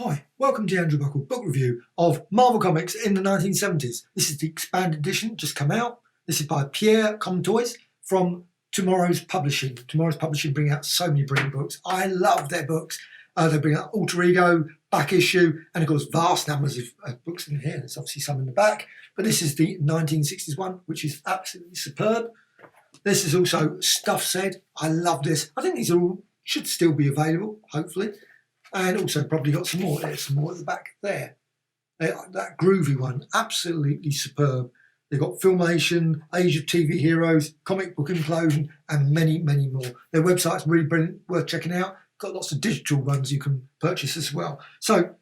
Hi, welcome to the Andrew Buckle book review of Marvel Comics in the 1970s. This is the expanded edition, just come out. This is by Pierre Comtois from Twomorrows Publishing. Twomorrows Publishing bring out so many brilliant books. I love their books. They bring out Alter Ego, Back Issue, and of course vast numbers of books in here. There's obviously some in the back, but this is the 1960s one, which is absolutely superb. This is also Stuff Said. I love this. I think these are all should still be available, hopefully. And also probably got some more. There's some more at the back there. That groovy one, absolutely superb. They've got Filmation, Age of TV Heroes, Comic Book Implosion, and many, many more. Their website's really brilliant, worth checking out. Got lots of digital ones you can purchase as well. So,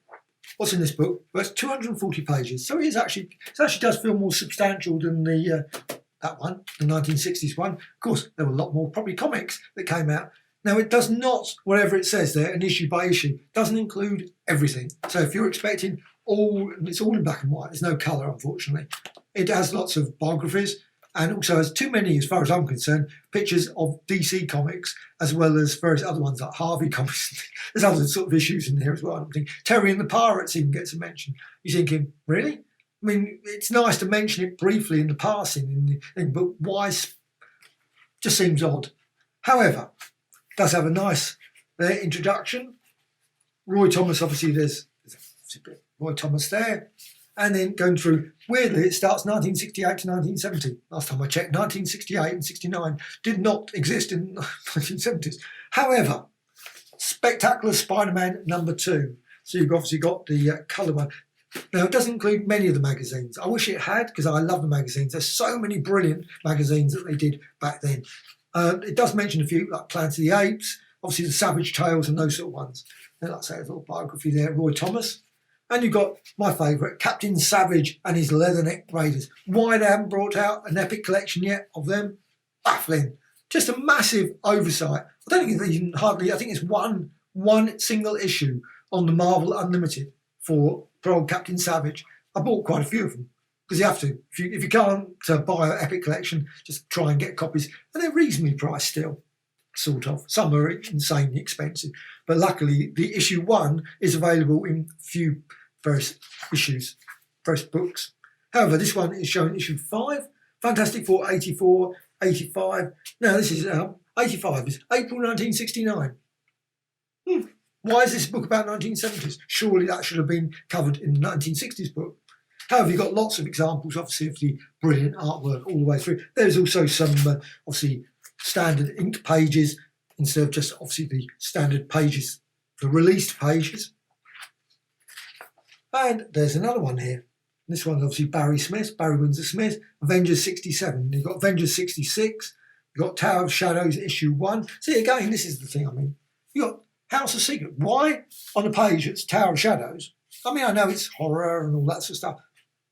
what's in this book? Well, it's 240 pages. So it actually does feel more substantial than that one, the 1960s one. Of course, there were a lot more probably comics that came out. Now, it does not, whatever it says there, an issue by issue, doesn't include everything. So if you're expecting it's all in black and white, there's no colour, unfortunately. It has lots of biographies and also has too many, as far as I'm concerned, pictures of DC comics, as well as various other ones like Harvey comics. There's other sort of issues in here as well. I'm thinking Terry and the Pirates even gets a mention. You're thinking, really? I mean, it's nice to mention it briefly in the passing, but why? Just seems odd. However, does have a nice introduction. Roy Thomas, obviously there's Roy Thomas there. And then going through, weirdly, it starts 1968 to 1970. Last time I checked, 1968 and 69 did not exist in the 1970s. However, Spectacular Spider-Man #2. So you've obviously got the colour one. Now, it doesn't include many of the magazines. I wish it had, because I love the magazines. There's so many brilliant magazines that they did back then. It does mention a few, like Planet of the Apes, obviously the Savage Tales and those sort of ones. And like I say, a little biography there, Roy Thomas. And you've got my favourite, Captain Savage and his Leatherneck Raiders. Why they haven't brought out an epic collection yet of them? Baffling. Just a massive oversight. I don't think it's I think it's one single issue on the Marvel Unlimited for old Captain Savage. I bought quite a few of them. Because you have to. If you can't buy an epic collection, just try and get copies. And they're reasonably priced still, sort of. Some are insanely expensive. But luckily, the issue 1 is available in various issues, various books. However, this one is showing issue 5. Fantastic Four 84, 85. Now, this is 85. It's April 1969. Why is this book about 1970s? Surely that should have been covered in the 1960s book. However, you've got lots of examples, obviously, of the brilliant artwork all the way through. There's also some, obviously, standard ink pages instead of just, obviously, the standard pages, the released pages. And there's another one here. This one's obviously Barry Windsor Smith, Avengers 67. You've got Avengers 66. You've got Tower of Shadows, issue 1. See, again, this is the thing, you've got House of Secret. Why on a page it's Tower of Shadows? I know it's horror and all that sort of stuff.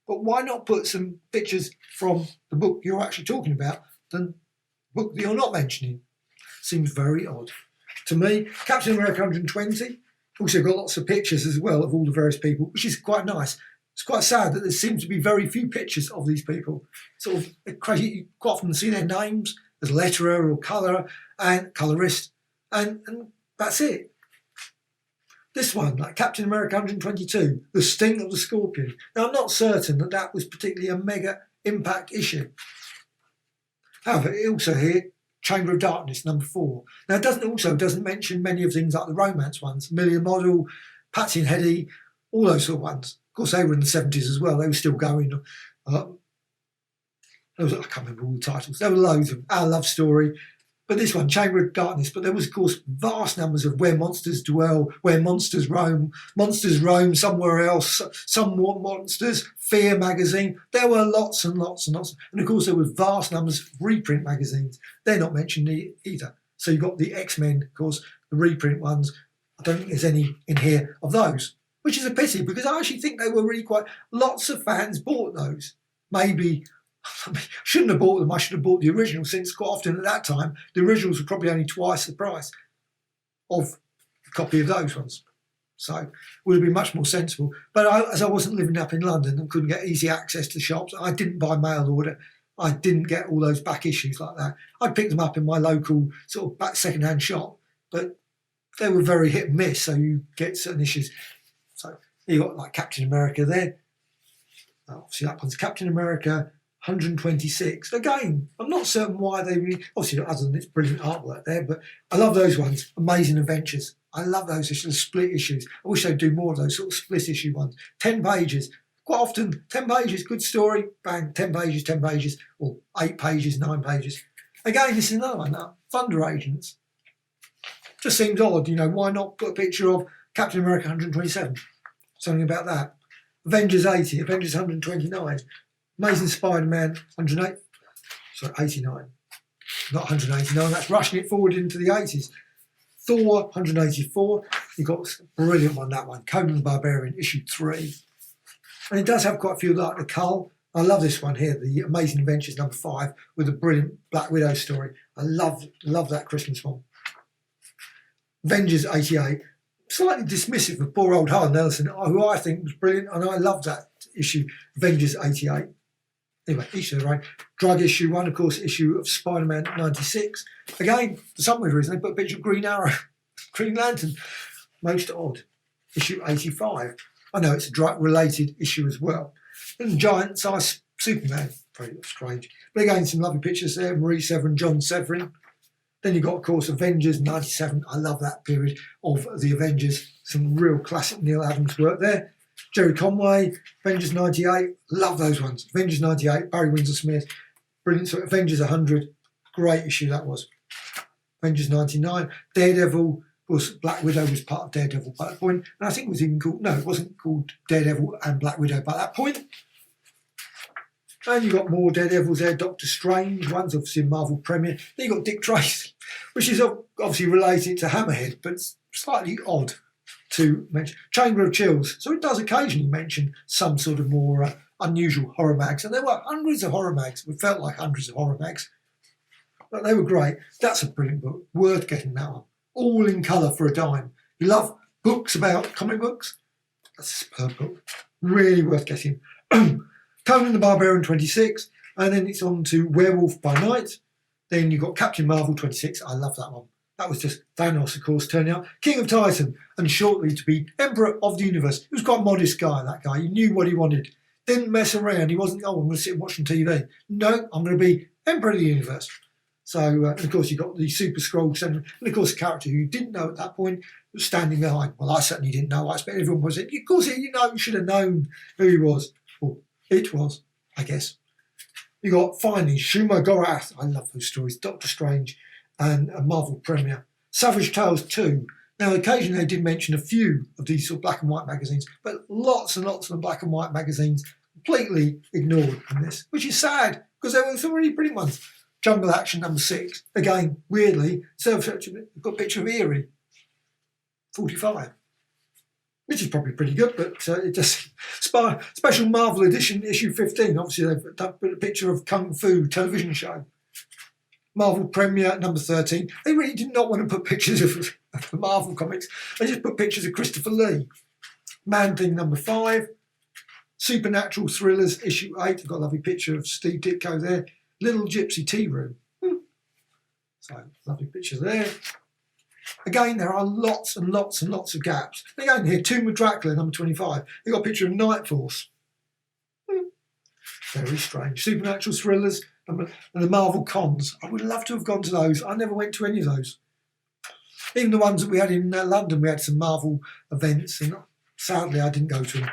But why not put some pictures from the book you're actually talking about than the book that you're not mentioning? Seems very odd. To me, Captain America 120, also got lots of pictures as well of all the various people, which is quite nice. It's quite sad that there seems to be very few pictures of these people. Sort of crazy. You quite often see their names as letterer or colour and colourist, and that's it. This one, like Captain America 122, The Sting of the Scorpion. Now, I'm not certain that was particularly a mega impact issue. However, it also here, Chamber of Darkness, #4. Now, it doesn't mention many of things like the romance ones, Million Model, Patsy and Hedy, all those sort of ones. Of course, they were in the 70s as well. They were still going. I can't remember all the titles. There were loads of Our Love Story. But this one, Chamber of Darkness, but there was, of course, vast numbers of Where Monsters Dwell, Where Monsters Roam somewhere else, Some More Monsters, Fear magazine. There were lots and lots and lots. And, of course, there were vast numbers of reprint magazines. They're not mentioned either. So you've got the X-Men, of course, the reprint ones. I don't think there's any in here of those, which is a pity because I actually think they were really lots of fans bought those. Maybe... shouldn't have bought them. I should have bought the original, since quite often at that time the originals were probably only twice the price of a copy of those ones. So it would have been much more sensible. But as I wasn't living up in London and couldn't get easy access to the shops, I didn't buy mail order. I didn't get all those back issues like that. I'd pick them up in my local sort of back second-hand shop, but they were very hit and miss. So you get certain issues. So you got like Captain America there. Obviously that one's Captain America 126. Again, I'm not certain why they really, obviously other than it's brilliant artwork there, but I love those ones. Amazing Adventures. I love those issues, split issues. I wish they'd do more of those sort of split issue ones. 10 pages. Quite often, 10 pages, good story, bang, 10 pages, or 8 pages, 9 pages. Again, this is another one now. Thunder Agents. Just seems odd, why not put a picture of Captain America 127? Something about that. Avengers 80, Avengers 129. Amazing Spider-Man 108. Sorry, 89. Not 189, that's rushing it forward into the 80s. Thor 184. You've got a brilliant one, that one. Conan the Barbarian, issue 3. And it does have quite a few like the Cull. I love this one here, the Amazing Adventures number 5 with a brilliant Black Widow story. I love that Christmas one. Avengers 88. Slightly dismissive of poor old Harlan Ellison, who I think was brilliant, and I love that issue, Avengers 88. Anyway, each of their own. Drug issue 1, of course, issue of Spider-Man 96. Again, for some weird reason, they put a picture of Green Arrow, Green Lantern. Most odd. Issue 85. I know it's a drug-related issue as well. And giant-sized Superman. Very strange. But again, some lovely pictures there. Marie Severin, John Severin. Then you've got, of course, Avengers 97. I love that period of the Avengers. Some real classic Neil Adams work there. Jerry Conway, Avengers 98. Love those ones. Avengers 98, Barry Windsor Smith. Brilliant. So Avengers 100. Great issue that was. Avengers 99. Daredevil. Of course, Black Widow was part of Daredevil by that point. And I think it was even called, no, it wasn't called Daredevil and Black Widow by that point. And you've got more Daredevils there. Doctor Strange, one's obviously in Marvel Premiere. Then you've got Dick Tracy, which is obviously related to Hammerhead, but it's slightly odd to mention. Chamber of Chills. So it does occasionally mention some sort of more unusual horror mags. And there were hundreds of horror mags. It felt like hundreds of horror mags. But they were great. That's a brilliant book. Worth getting that one. All in colour for a dime. You love books about comic books? That's a superb book. Really worth getting. Conan the Barbarian 26, and then it's on to Werewolf by Night. Then you've got Captain Marvel 26. I love that one. That was just Thanos, of course, turning up. King of Titan, and shortly to be Emperor of the Universe. He was quite a modest guy, that guy. He knew what he wanted. Didn't mess around. He wasn't, I'm going to sit and watch some TV. No, I'm going to be Emperor of the Universe. So, and of course, you've got the Super Skrull, and of course, a character who you didn't know at that point was standing behind. Well, I certainly didn't know. I expect everyone was. Of course, you should have known who he was. Well, it was, I guess. You got finally Shuma Gorath. I love those stories. Doctor Strange and a Marvel Premiere. Savage Tales 2. Now, occasionally they did mention a few of these sort of black and white magazines, but lots and lots of the black and white magazines completely ignored in this, which is sad because there were some really brilliant ones. Jungle Action number 6. Again, weirdly, we've got a picture of Erie. 45. Which is probably pretty good, but it just special Marvel edition issue 15. Obviously, they've put a picture of Kung Fu television show. Marvel Premiere number 13. They really did not want to put pictures of the Marvel comics. They just put pictures of Christopher Lee. Man Thing number 5. Supernatural Thrillers issue 8. I've got a lovely picture of Steve Ditko there. Little Gypsy Tea Room. So, lovely picture there. Again, there are lots and lots and lots of gaps. Again, here, Tomb of Dracula, number 25. You've got a picture of Night Force. Very strange. Supernatural Thrillers and the Marvel Cons. I would love to have gone to those. I never went to any of those. Even the ones that we had in London, we had some Marvel events, and sadly, I didn't go to them.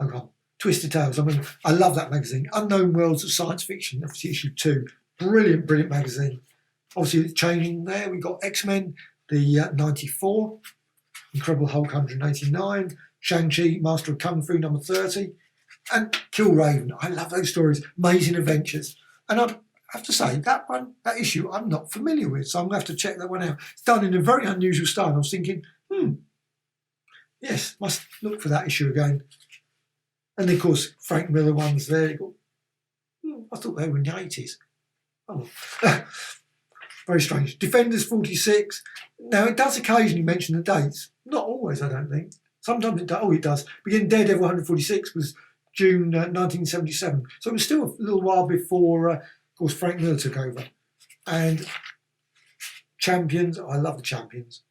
Okay. Twisted Tales. I mean, I love that magazine. Unknown Worlds of Science Fiction, obviously issue 2. Brilliant, brilliant magazine. Obviously, it's changing there. We've got X-Men, the 94. Incredible Hulk 189. Shang-Chi, Master of Kung Fu, number 30. And Kill Raven. I love those stories. Amazing Adventures. And I have to say, that issue, I'm not familiar with, so I'm going to have to check that one out. It's done in a very unusual style. I was thinking, yes, must look for that issue again. And of course, Frank Miller ones there. I thought they were in the 80s. Oh, very strange. Defenders 46. Now, it does occasionally mention the dates. Not always, I don't think. Sometimes it does. Oh, it does. Begin Daredevil 146 was June 1977. So it was still a little while before, of course, Frank Miller took over. And Champions, I love the Champions.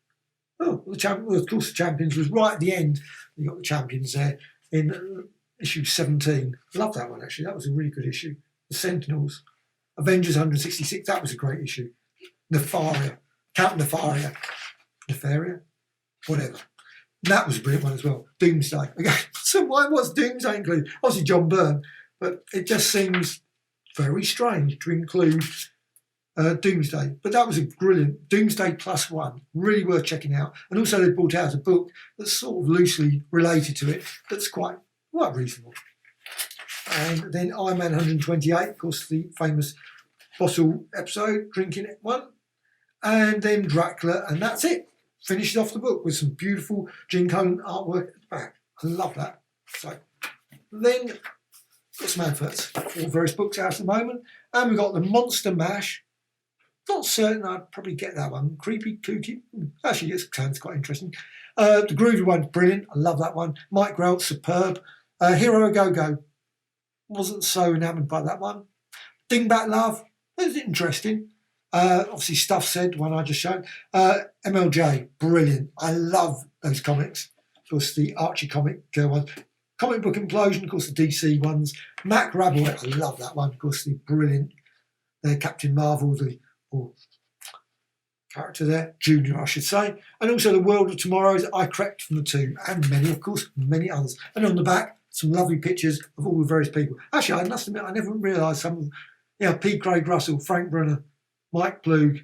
Oh, well, of course, the Champions was right at the end. You got the Champions there in issue 17. Love that one, actually. That was a really good issue. The Sentinels. Avengers 166. That was a great issue. Nefaria. Count Nefaria. Nefaria? Whatever. That was a brilliant one as well. Doomsday. Okay. So why was Doomsday included? Obviously John Byrne, but it just seems very strange to include Doomsday. But that was a brilliant Doomsday +1, really worth checking out. And also they brought out a book that's sort of loosely related to it, that's quite reasonable. And then Iron Man 128, of course, the famous bottle episode, drinking one. And then Dracula, and that's it. Finishes off the book with some beautiful Gene Colan artwork at the back. I love that. So then got some adverts for various books out at the moment. And we've got the Monster Mash. Not certain I'd probably get that one. Creepy, kooky. Actually, it sounds quite interesting. The Groovy one's brilliant. I love that one. Mike Grell, superb. Hero A Go-Go. Wasn't so enamoured by that one. Dingbat Love. That was interesting. Obviously, Stuff Said, one I just showed. MLJ, brilliant. I love those comics. Of course, the Archie comic ones. Comic Book Implosion, of course, the DC ones. Mac Rabble, I love that one. Of course, the brilliant Captain Marvel, the character there, Junior, I should say. And also the World of Tomorrows, I correct from the two, and many, of course, many others. And on the back, some lovely pictures of all the various people. Actually, I must admit, I never realised some of them. P. Craig Russell, Frank Brunner, Mike Plug.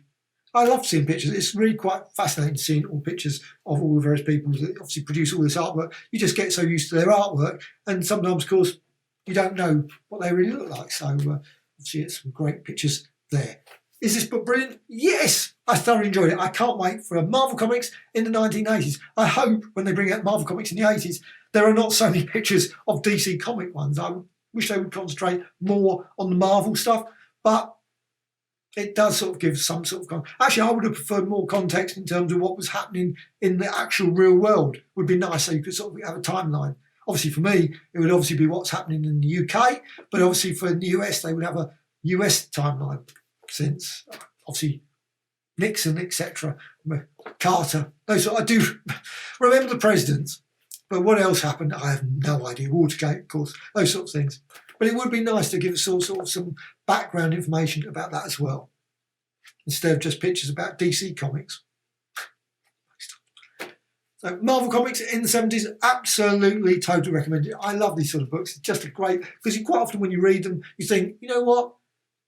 I love seeing pictures. It's really quite fascinating seeing all pictures of all the various people that obviously produce all this artwork. You just get so used to their artwork, and sometimes, of course, you don't know what they really look like. So, obviously, it's some great pictures there. Is this book brilliant? Yes! I thoroughly enjoyed it. I can't wait for Marvel Comics in the 1980s. I hope when they bring out Marvel Comics in the 80s, there are not so many pictures of DC comic ones. I wish they would concentrate more on the Marvel stuff, but it does sort of give some sort of... Actually, I would have preferred more context in terms of what was happening in the actual real world. It would be nice so you could sort of have a timeline. Obviously, for me, it would obviously be what's happening in the UK, but obviously for the US, they would have a US timeline since, obviously, Nixon, etc., Carter. Those I do remember the presidents, but what else happened? I have no idea. Watergate, of course, those sorts of things. But it would be nice to give us sort of some background information about that as well, instead of just pictures about DC comics. So Marvel Comics in the 70s, absolutely, totally recommended. I love these sort of books. It's just a great, because quite often when you read them, you think, you know what,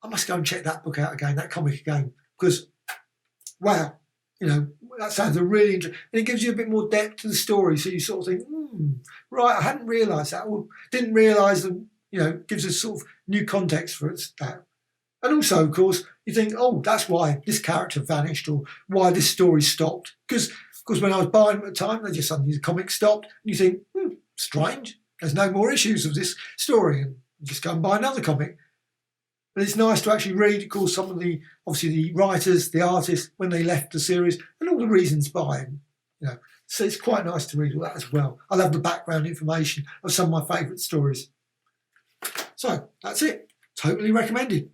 I must go and check that book out again, that comic again, because, wow, you know, that sounds a really interesting, and it gives you a bit more depth to the story, so you sort of think, right, I hadn't realised that, or didn't realise that, you know, gives us sort of new context for that. And also, of course, you think, oh, that's why this character vanished, or why this story stopped, because, of course, when I was buying them at the time, they just suddenly the comic stopped, and you think, strange, there's no more issues of this story, and you just go and buy another comic. But it's nice to actually read, of course, some of the, obviously, the writers, the artists, when they left the series, and all the reasons behind, you know. So it's quite nice to read all that as well. I love the background information of some of my favourite stories. So that's it. Totally recommended.